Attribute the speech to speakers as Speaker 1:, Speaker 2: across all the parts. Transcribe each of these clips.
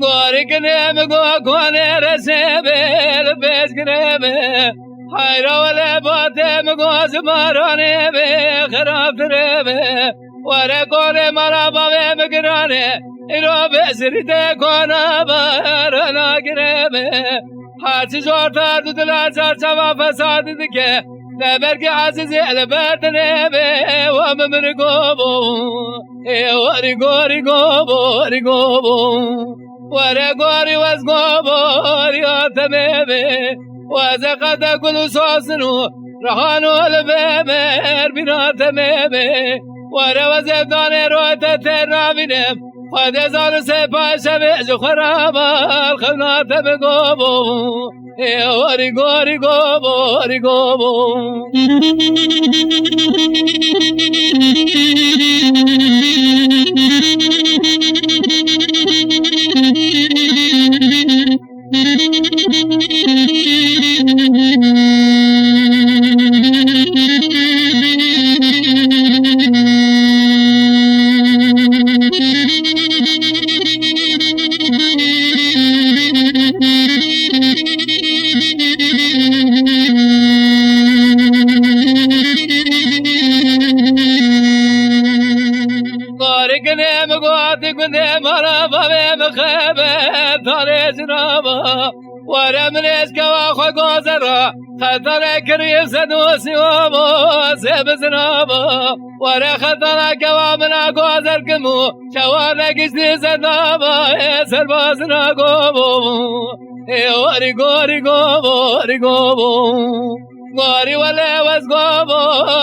Speaker 1: گاری کنیم گو کنه رسیبل بیش کنیم حیرا ولی باتم گو زمارانه به خراب تربه وره کنه مرا باویم گرانه ایرو بسریت کنه برنا کنیم هرچی زورتر تو دل چرچوا فساد دکه لبرگ عزیزی البرد نبه و ممر گوبو وری گوری گوبو وری گوبو وری گوری وز گوبو ریاتمه به وز قد کلو ساسنو رهانو البمر بیناتمه به وری وز دانه رویت ترنابینم خود زار سپاشه به خرابال خناتمه گوبو وری گوری گوبو وری گوبو ورمنش كوا خو غزرا خطر كريم سدوسي ومو سب زنابا ور خطر كوا منا غزر كمو شوار كيسي زنابا سرباز ناغو وري غوري غوبو وري غوبو غوري ولا وز غوبو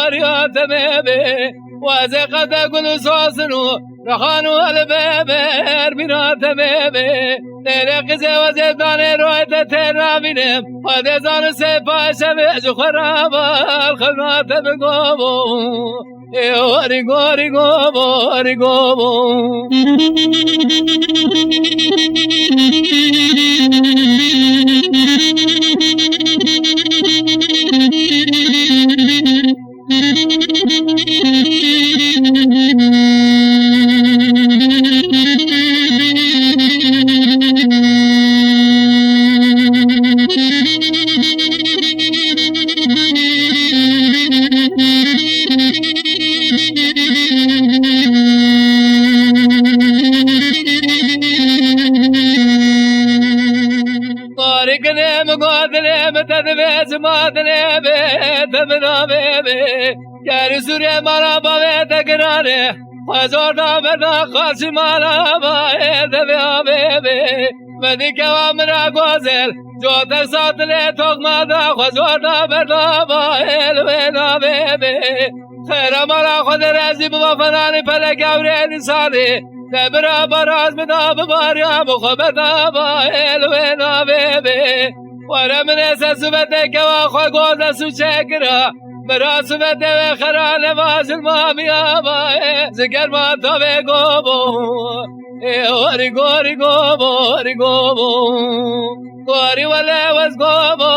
Speaker 1: رياتمه وز قد كل سوسنو رخانو الببر بیناتمه به نرقزه وزدانه رویت ترابینم خود زان سپاشه به خرابال خناتمه گوبو وری گوری گوبو وری گوبو تدبیز مادنه به تبنامه به یاری سوریه مالا باوه تگرانه خزور دامرنا خالشی مالا باوه تبیامه به مدی کوا منا گوزل جو تک ساتنه توق مادا خزور دامرنا باوه لبنامه به خیر مالا خود رزی بما فنانی پلک اوری انسانی تبرا براز بدا بباریا مخبتا باوه لبنامه به ورمن سوبت کوا خو گوز سوچگرا برا سوبت و خرال واز المامیا با زگر ما تو گوبو وری گوری گوبو وری گوبو گوری ولا وز گوبو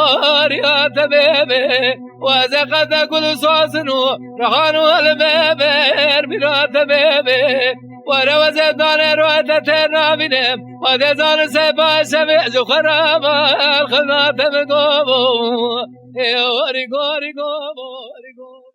Speaker 1: ریات بebe وز قد کل سوسنو رهانو الببر بینات بebe ور وزدانه رویت ترابینم خود زان سپاشه به خرابال خناتمه گوبو وری گوری گوبو وری گوبو